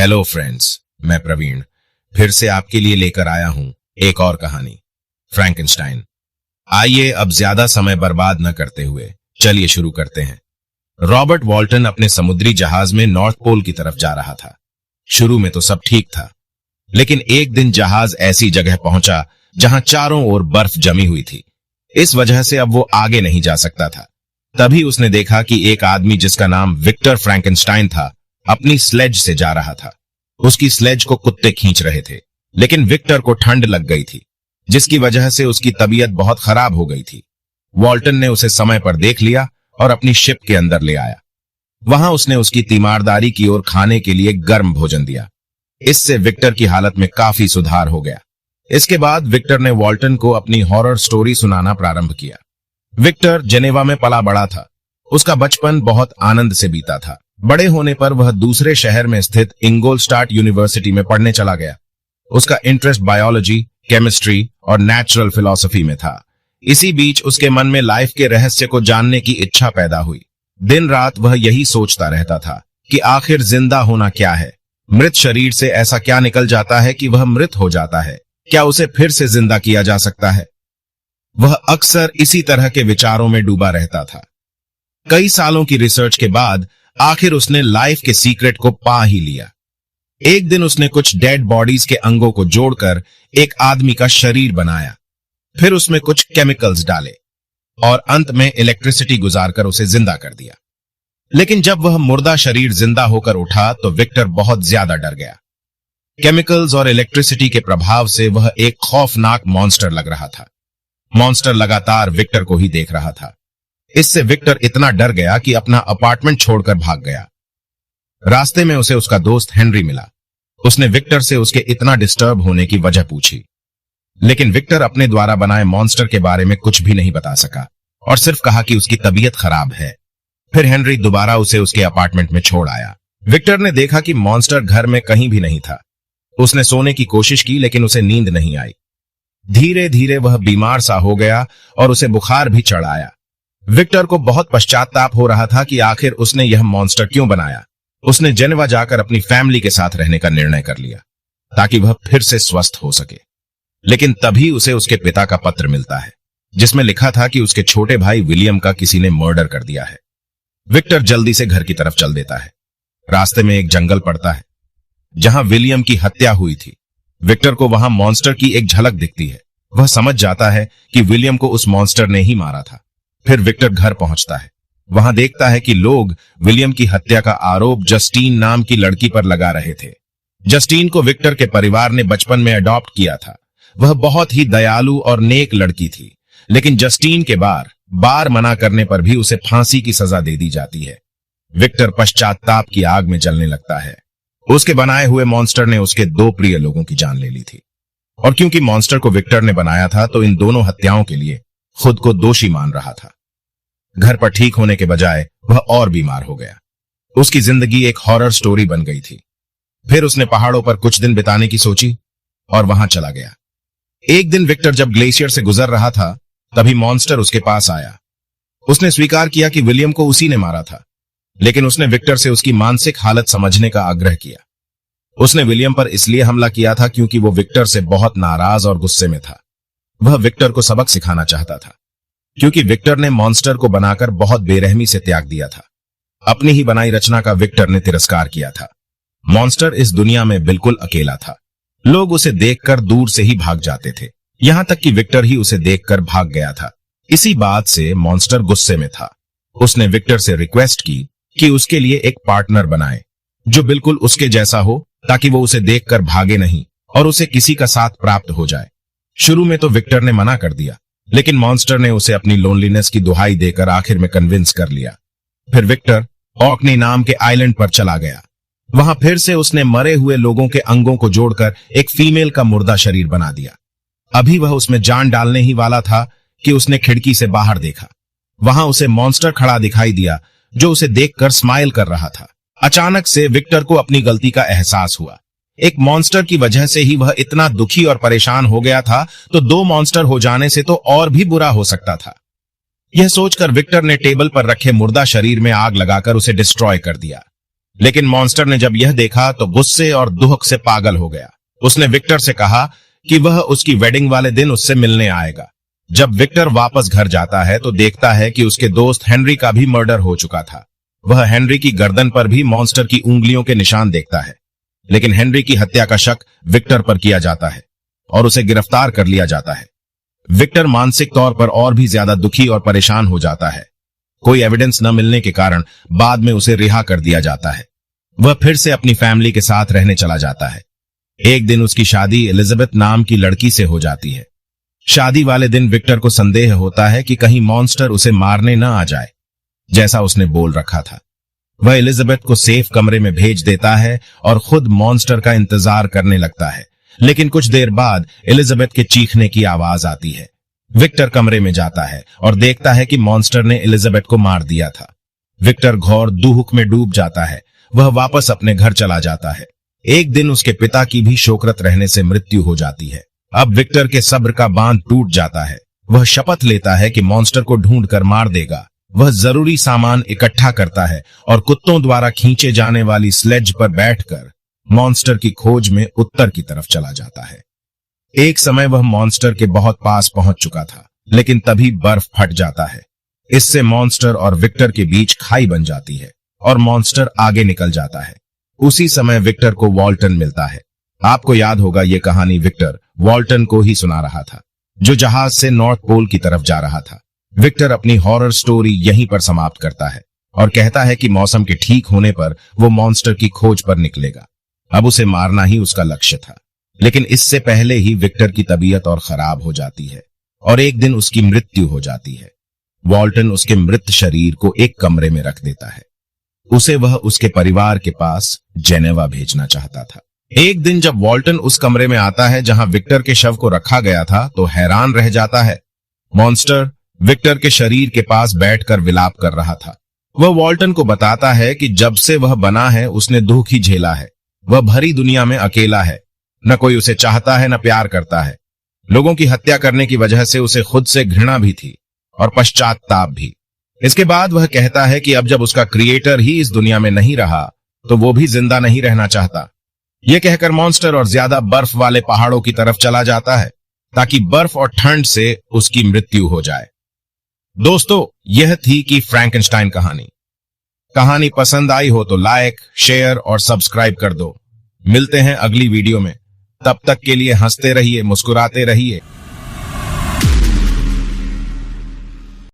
Hello friends, मैं प्रवीण फिर से आपके लिए लेकर आया हूं एक और कहानी, फ्रैंकेनस्टाइन। आइए अब ज्यादा समय बर्बाद न करते हुए चलिए शुरू करते हैं। रॉबर्ट वॉल्टन अपने समुद्री जहाज में नॉर्थ पोल की तरफ जा रहा था। शुरू में तो सब ठीक था, लेकिन एक दिन जहाज ऐसी जगह पहुंचा जहां चारों ओर बर्फ जमी हुई थी। इस वजह से अब वो आगे नहीं जा सकता था। तभी उसने देखा कि एक आदमी जिसका नाम विक्टर फ्रैंकेनस्टाइन था, अपनी स्लेज से जा रहा था। उसकी स्लेज को कुत्ते खींच रहे थे, लेकिन विक्टर को ठंड लग गई थी, जिसकी वजह से उसकी तबीयत बहुत खराब हो गई थी। वॉल्टन ने उसे समय पर देख लिया और अपनी शिप के अंदर ले आया। वहां उसने उसकी तीमारदारी की और खाने के लिए गर्म भोजन दिया। इससे विक्टर की हालत में काफी सुधार हो गया। इसके बाद विक्टर ने वॉल्टन को अपनी हॉरर स्टोरी सुनाना प्रारंभ किया। विक्टर जेनेवा में पला बड़ा था। उसका बचपन बहुत आनंद से बीता था। बड़े होने पर वह दूसरे शहर में स्थित इंगोलस्टार्ट यूनिवर्सिटी में पढ़ने चला गया। उसका इंटरेस्ट बायोलॉजी, केमिस्ट्री और नेचुरल फिलॉसफी में था। इसी बीच उसके मन में लाइफ के रहस्य को जानने की इच्छा पैदा हुई। दिन रात वह यही सोचता रहता था कि आखिर जिंदा होना क्या है। मृत शरीर से ऐसा क्या निकल जाता है कि वह मृत हो जाता है? क्या उसे फिर से जिंदा किया जा सकता है? वह अक्सर इसी तरह के विचारों में डूबा रहता था। कई सालों की रिसर्च के बाद आखिर उसने लाइफ के सीक्रेट को पा ही लिया। एक दिन उसने कुछ डेड बॉडीज के अंगों को जोड़कर एक आदमी का शरीर बनाया। फिर उसमें कुछ केमिकल्स डाले और अंत में इलेक्ट्रिसिटी गुजारकर उसे जिंदा कर दिया। लेकिन जब वह मुर्दा शरीर जिंदा होकर उठा तो विक्टर बहुत ज्यादा डर गया। केमिकल्स और इलेक्ट्रिसिटी के प्रभाव से वह एक खौफनाक मॉन्स्टर लग रहा था। मॉन्स्टर लगातार विक्टर को ही देख रहा था। इससे विक्टर इतना डर गया कि अपना अपार्टमेंट छोड़कर भाग गया। रास्ते में उसे उसका दोस्त हेनरी मिला। उसने विक्टर से उसके इतना डिस्टर्ब होने की वजह पूछी, लेकिन विक्टर अपने द्वारा बनाए मॉन्स्टर के बारे में कुछ भी नहीं बता सका और सिर्फ कहा कि उसकी तबीयत खराब है। फिर हेनरी दोबारा उसे उसके अपार्टमेंट में छोड़ आया। विक्टर ने देखा कि मॉन्स्टर घर में कहीं भी नहीं था। उसने सोने की कोशिश की, लेकिन उसे नींद नहीं आई। धीरे धीरे वह बीमार सा हो गया और उसे बुखार भी चढ़ आया। विक्टर को बहुत पश्चाताप हो रहा था कि आखिर उसने यह मॉन्स्टर क्यों बनाया। उसने जेनेवा जाकर अपनी फैमिली के साथ रहने का निर्णय कर लिया ताकि वह फिर से स्वस्थ हो सके। लेकिन तभी उसे उसके पिता का पत्र मिलता है, जिसमें लिखा था कि उसके छोटे भाई विलियम का किसी ने मर्डर कर दिया है। विक्टर जल्दी से घर की तरफ चल देता है। रास्ते में एक जंगल पड़ता है जहां विलियम की हत्या हुई थी। विक्टर को वहां मॉन्स्टर की एक झलक दिखती है। वह समझ जाता है कि विलियम को उस मॉन्स्टर ने ही मारा था। फिर विक्टर घर पहुंचता है। वहां देखता है कि लोग विलियम की हत्या का आरोप जस्टीन नाम की लड़की पर लगा रहे थे। जस्टीन को विक्टर के परिवार ने बचपन में अडॉप्ट किया था। वह बहुत ही दयालु और नेक लड़की थी, लेकिन जस्टीन के बार मना करने पर भी उसे फांसी की सजा दे दी जाती है। विक्टर पश्चाताप की आग में जलने लगता है। उसके बनाए हुए मॉन्स्टर ने उसके दो प्रिय लोगों की जान ले ली थी, और क्योंकि मॉन्स्टर को विक्टर ने बनाया था तो इन दोनों हत्याओं के लिए खुद को दोषी मान रहा था। घर पर ठीक होने के बजाय वह और बीमार हो गया। उसकी जिंदगी एक हॉरर स्टोरी बन गई थी। फिर उसने पहाड़ों पर कुछ दिन बिताने की सोची और वहां चला गया। एक दिन विक्टर जब ग्लेशियर से गुजर रहा था, तभी मॉन्स्टर उसके पास आया। उसने स्वीकार किया कि विलियम को उसी ने मारा था, लेकिन उसने विक्टर से उसकी मानसिक हालत समझने का आग्रह किया। उसने विलियम पर इसलिए हमला किया था क्योंकि वो विक्टर से बहुत नाराज और गुस्से में था। वह विक्टर को सबक सिखाना चाहता था, क्योंकि विक्टर ने मॉन्स्टर को बनाकर बहुत बेरहमी से त्याग दिया था। अपनी ही बनाई रचना का विक्टर ने तिरस्कार किया था। मॉन्स्टर इस दुनिया में बिल्कुल अकेला था। लोग उसे देखकर दूर से ही भाग जाते थे, यहां तक कि विक्टर ही उसे देखकर भाग गया था। इसी बात से मॉन्स्टर गुस्से में था। उसने विक्टर से रिक्वेस्ट की कि उसके लिए एक पार्टनर बनाए जो बिल्कुल उसके जैसा हो, ताकि वो उसे देखकर भागे नहीं और उसे किसी का साथ प्राप्त हो जाए। शुरू में तो विक्टर ने मना कर दिया, लेकिन मॉन्स्टर ने उसे अपनी लोनलीनेस की दुहाई देकर आखिर में कन्विंस कर लिया। फिर विक्टर ऑकनी नाम के आइलैंड पर चला गया। वहां फिर से उसने मरे हुए लोगों के अंगों को जोड़कर एक फीमेल का मुर्दा शरीर बना दिया। अभी वह उसमें जान डालने ही वाला था कि उसने खिड़की से बाहर देखा। वहां उसे मॉन्स्टर खड़ा दिखाई दिया, जो उसे देखकर स्माइल कर रहा था। अचानक से विक्टर को अपनी गलती का एहसास हुआ। एक मॉन्स्टर की वजह से ही वह इतना दुखी और परेशान हो गया था, तो दो मॉन्स्टर हो जाने से तो और भी बुरा हो सकता था। यह सोचकर विक्टर ने टेबल पर रखे मुर्दा शरीर में आग लगाकर उसे डिस्ट्रॉय कर दिया। लेकिन मॉन्स्टर ने जब यह देखा तो गुस्से और दुख से पागल हो गया। उसने विक्टर से कहा कि वह उसकी वेडिंग वाले दिन उससे मिलने आएगा। जब विक्टर वापस घर जाता है तो देखता है कि उसके दोस्त हेनरी का भी मर्डर हो चुका था। वह हेनरी की गर्दन पर भी मॉन्स्टर की उंगलियों के निशान देखता है, लेकिन हेनरी की हत्या का शक विक्टर पर किया जाता है और उसे गिरफ्तार कर लिया जाता है। विक्टर मानसिक तौर पर और भी ज्यादा दुखी और परेशान हो जाता है। कोई एविडेंस न मिलने के कारण बाद में उसे रिहा कर दिया जाता है। वह फिर से अपनी फैमिली के साथ रहने चला जाता है। एक दिन उसकी शादी एलिजाबेथ नाम की लड़की से हो जाती है। शादी वाले दिन विक्टर को संदेह होता है कि कहीं मॉन्स्टर उसे मारने न आ जाए, जैसा उसने बोल रखा था। वह एलिजाबेथ को सेफ कमरे में भेज देता है और खुद मॉन्स्टर का इंतजार करने लगता है, लेकिन कुछ देर बाद एलिजाबेथ के चीखने की आवाज आती है। विक्टर कमरे में जाता है और देखता है कि मॉन्स्टर ने एलिजाबेथ को मार दिया था। विक्टर घोर दुख में डूब जाता है। वह वापस अपने घर चला जाता है। एक दिन उसके पिता की भी शोकरत रहने से मृत्यु हो जाती है। अब विक्टर के सब्र का बांध टूट जाता है। वह शपथ लेता है कि मॉन्स्टर को ढूंढकर मार देगा। वह जरूरी सामान इकट्ठा करता है और कुत्तों द्वारा खींचे जाने वाली स्लेज पर बैठकर मॉन्स्टर की खोज में उत्तर की तरफ चला जाता है। एक समय वह मॉन्स्टर के बहुत पास पहुंच चुका था, लेकिन तभी बर्फ फट जाता है। इससे मॉन्स्टर और विक्टर के बीच खाई बन जाती है और मॉन्स्टर आगे निकल जाता है। उसी समय विक्टर को वॉल्टन मिलता है। आपको याद होगा, यह कहानी विक्टर वॉल्टन को ही सुना रहा था, जो जहाज से नॉर्थ पोल की तरफ जा रहा था। विक्टर अपनी हॉरर स्टोरी यहीं पर समाप्त करता है और कहता है कि मौसम के ठीक होने पर वो मॉन्स्टर की खोज पर निकलेगा। अब उसे मारना ही उसका लक्ष्य था, लेकिन इससे पहले ही विक्टर की तबीयत और खराब हो जाती है और एक दिन उसकी मृत्यु हो जाती है। वॉल्टन उसके मृत शरीर को एक कमरे में रख देता है। उसे वह उसके परिवार के पास जेनेवा भेजना चाहता था। एक दिन जब वॉल्टन उस कमरे में आता है जहां विक्टर के शव को रखा गया था, तो हैरान रह जाता है। मॉन्स्टर विक्टर के शरीर के पास बैठकर विलाप कर रहा था। वह वॉल्टन को बताता है कि जब से वह बना है उसने दुख ही झेला है। वह भरी दुनिया में अकेला है, न कोई उसे चाहता है न प्यार करता है। लोगों की हत्या करने की वजह से उसे खुद से घृणा भी थी और पश्चाताप भी। इसके बाद वह कहता है कि अब जब उसका क्रिएटर ही इस दुनिया में नहीं रहा तो वो भी जिंदा नहीं रहना चाहता। यह कहकर मॉन्स्टर और ज्यादा बर्फ वाले पहाड़ों की तरफ चला जाता है ताकि बर्फ और ठंड से उसकी मृत्यु हो जाए। दोस्तों, यह थी कि फ्रैंकेनस्टाइन कहानी पसंद आई हो तो लाइक, शेयर और सब्सक्राइब कर दो। मिलते हैं अगली वीडियो में। तब तक के लिए हंसते रहिए, मुस्कुराते रहिए।